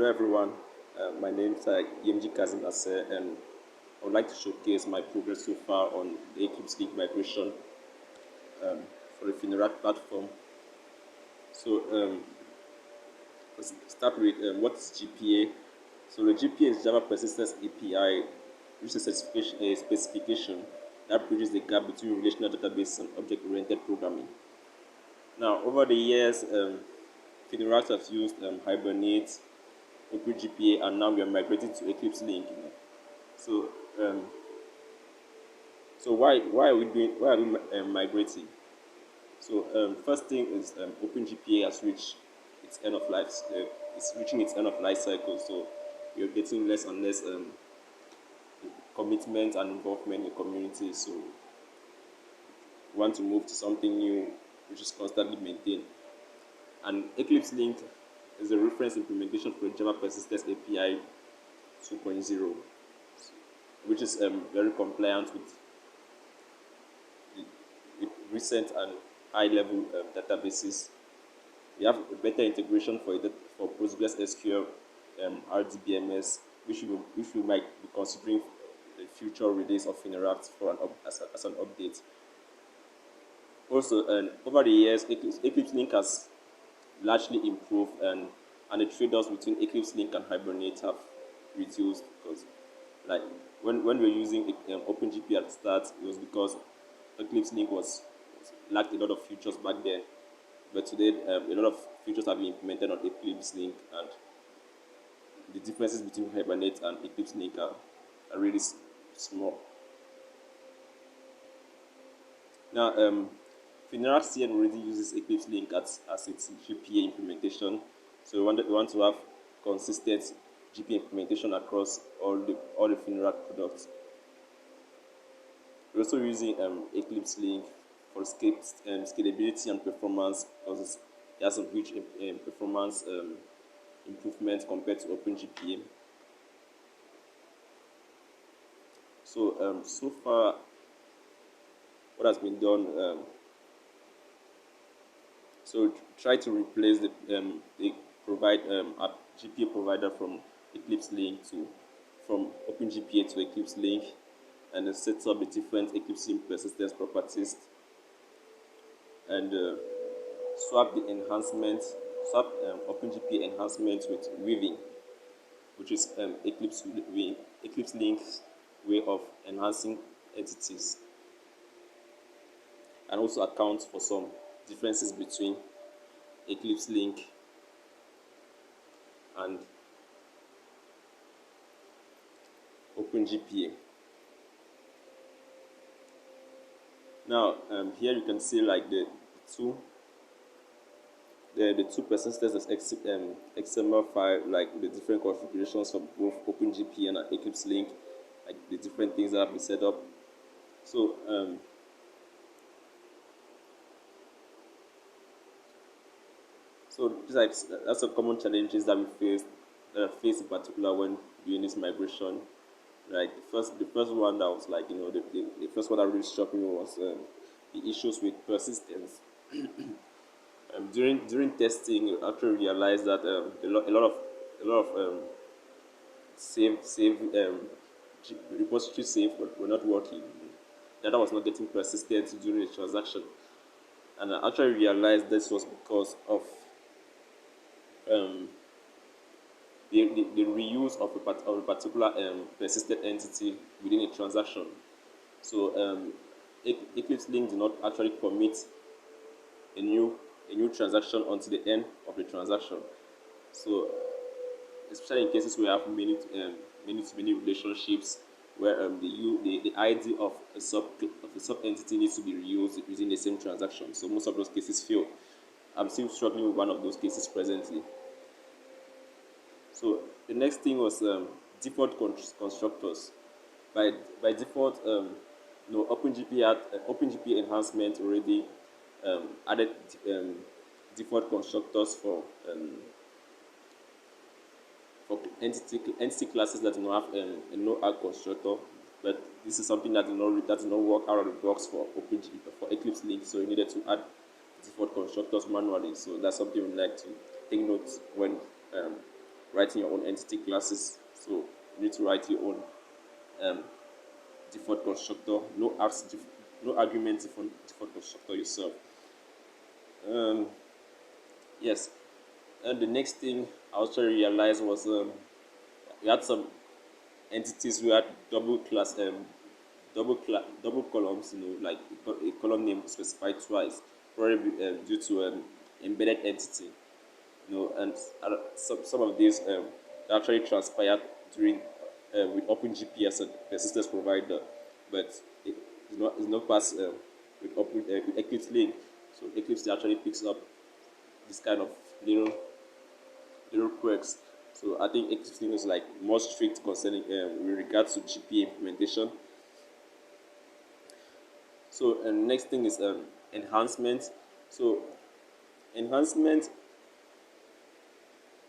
Hello everyone, my name is Yemdjih Nasser, and I would like to showcase my progress so far on the EclipseLink migration for the Fineract platform. So let's start with what is GPA. So the GPA is Java Persistence API, which is a specification that bridges the gap between relational database and object-oriented programming. Now, over the years, Fineract has used Hibernate, OpenGP, and now we are migrating to EclipseLink. So, um, so why are we migrating? So, first thing is OpenGPA has reached its end of life. It's reaching its end of life cycle. So, we are getting less and less commitment and involvement in communities. So, we want to move to something new, which is constantly maintained. And EclipseLink is a reference implementation for Java Persistence API 2.0, which is very compliant with recent and high-level databases. We have a better integration for PostgreSQL, RDBMS, which we might be considering the future release of Fineract for as an update. Also, over the years, EclipseLink has largely improved, and the trade-offs between EclipseLink and Hibernate have reduced, because like when we were using OpenGP at the start, it was because EclipseLink lacked a lot of features back then, but today a lot of features have been implemented on EclipseLink, and the differences between Hibernate and EclipseLink are really small. Now, Fineract CN already uses EclipseLink as its GPA implementation, so we want to have consistent GPA implementation across all the Fineract products. We're also using EclipseLink for scalability and performance, because it has some huge performance improvement compared to OpenGP. So so far, what has been done? So try to replace the GPA provider from EclipseLink from OpenGPA to EclipseLink, and then set up the different EclipseLink persistence properties, and swap OpenGPA enhancement with weaving, which is EclipseLink's way of enhancing entities, and also account for some differences between EclipseLink and OpenGPA. Now, here you can see like the two persistence XML file, like the different configurations of both OpenGPA and EclipseLink, like the different things that have been set up. So that's some common challenges that we face in particular when doing this migration. Like the first one that was like, the first one that really struck me was the issues with persistence. During testing, I actually realized that a lot of repository save were not working. Data was not getting persistent during the transaction, and I actually realized this was because of the reuse of a particular persistent entity within a transaction. So EclipseLink did not actually commit a new transaction until the end of the transaction. So especially in cases where we have many relationships, where the ID of a sub entity needs to be reused within the same transaction. So most of those cases fail. I'm still struggling with one of those cases presently. So the next thing was default constructors. By default, OpenGP enhancement already added default constructors for entity classes that do not have a no-arg constructor. But this is something that does not work out of the box for EclipseLink. So you needed to add default constructors manually. So that's something we like to take note when writing your own entity classes. So you need to write your own um, default constructor. No argument default constructor yourself. Um, yes, and the next thing I also realized was we had some entities we had double columns, like a column name specified twice, probably due to embedded entity, and some of these actually transpired during with OpenGP as a persistence provider, but it's not passed with EclipseLink. So Eclipse actually picks up this kind of little quirks. So I think EclipseLink is like more strict concerning with regards to GPA implementation. So next thing is enhancement. So enhancement,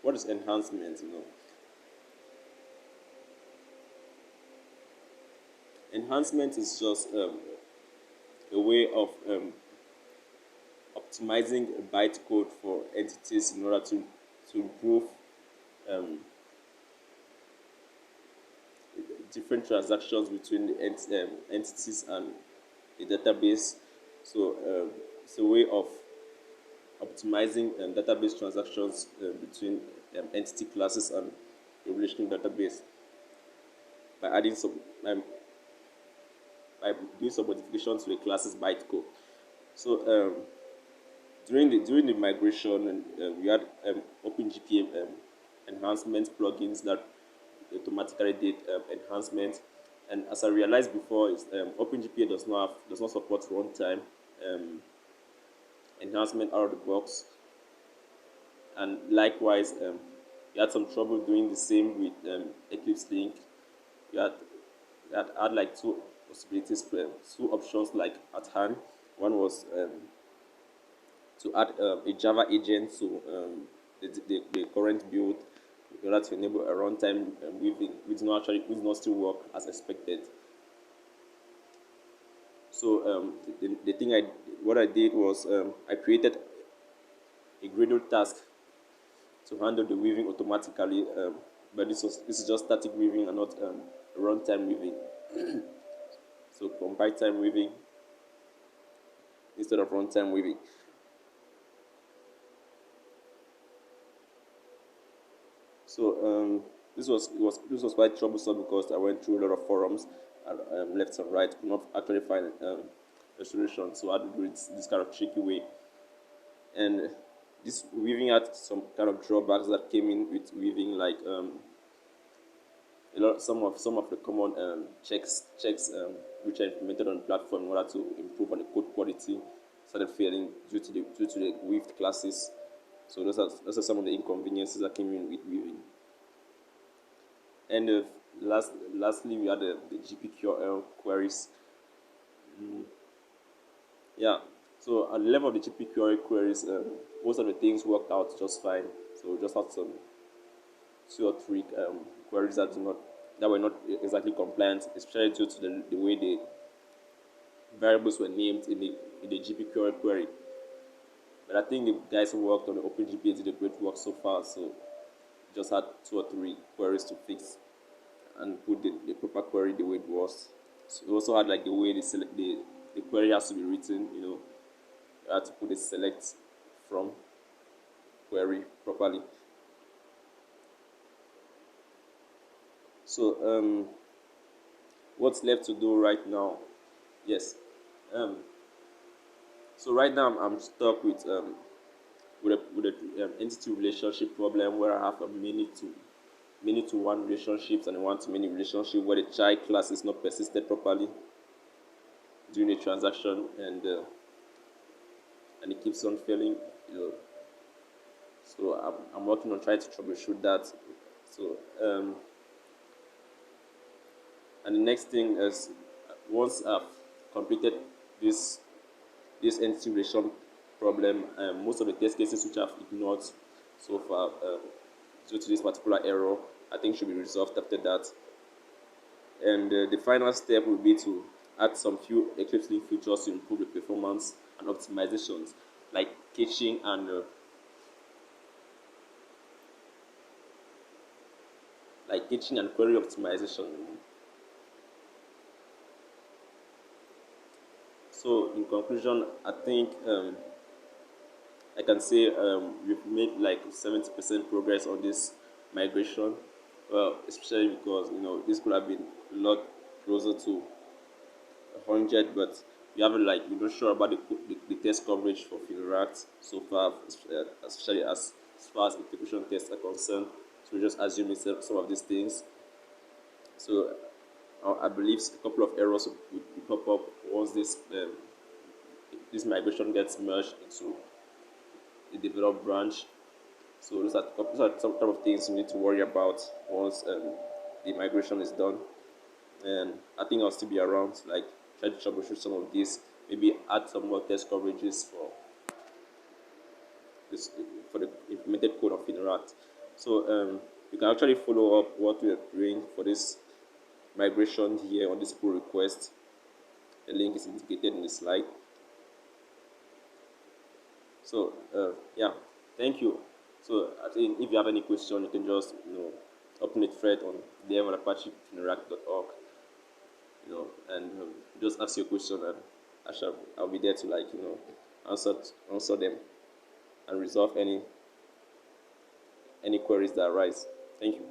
what is enhancement? Enhancement is just a way of optimizing bytecode for entities in order to improve um, different transactions between the entities and the database. So it's a way of optimizing database transactions between entity classes and a relational database by adding some by doing some modifications to the classes bytecode. So during the migration, and we had OpenGP enhancement plugins that automatically did enhancement. And as I realized before, is OpenGP does not support runtime enhancement out of the box. And likewise, we had some trouble doing the same with EclipseLink. We had like two possibilities, two options like at hand. One was to add a Java agent to the current build in order to enable a runtime weaving, which did not still work as expected. So the thing what I did was I created a Gradle task to handle the weaving automatically, but this is just static weaving and not runtime weaving. So compile time weaving instead of runtime weaving. So this was quite troublesome because I went through a lot of forums, left and right, could not actually find a solution. So I had to do it this kind of tricky way. And this weaving had some kind of drawbacks that came in with weaving, like some of the common checks which are implemented on the platform in order to improve on the code quality started failing due to the weaved classes. So those are some of the inconveniences that came in with weaving. And lastly, we had the GPQRL queries. Yeah, so at the level of the GPQRL queries, most of the things worked out just fine. So just had some 2 or 3 queries that were not exactly compliant, especially due to the way the variables were named in the GPQRL query. But I think the guys who worked on the OpenGP did a great work so far. So just had 2 or 3 queries to fix and put the proper query the way it was. So we also had like the way the query has to be written. You had to put a select from query properly. So what's left to do right now? Yes. So right now I'm stuck with a entity relationship problem where I have a many to one relationships and a one to many relationship where the child class is not persisted properly during a transaction, and it keeps on failing. So I'm working on trying to troubleshoot that. So and the next thing is, once I've completed this entity relation problem, most of the test cases which I've ignored so far due to this particular error, I think should be resolved after that. And the final step will be to add some few EclipseLink features to improve the performance and optimizations, like caching and like caching and query optimization. So in conclusion, I think I can say we've made like 70% progress on this migration. Well, especially because this could have been a lot closer to 100, but we haven't like we're not sure about the test coverage for Fineract so far, especially as far as integration tests are concerned. So we're just assuming some of these things. So I believe a couple of errors will pop up once this migration gets merged into the develop branch. So those are some type of things you need to worry about once the migration is done. And I think I'll still be around to like try to troubleshoot some of these, maybe add some more test coverages this for the implemented code of Fineract. So you can actually follow up what we're doing for this migration here on this pull request. The link is indicated in the slide. So yeah, thank you. So I think if you have any question, you can just open the thread on dev on Apache Fineract.org, and just ask your question, and I'll be there to like answer them and resolve any queries that arise. Thank you.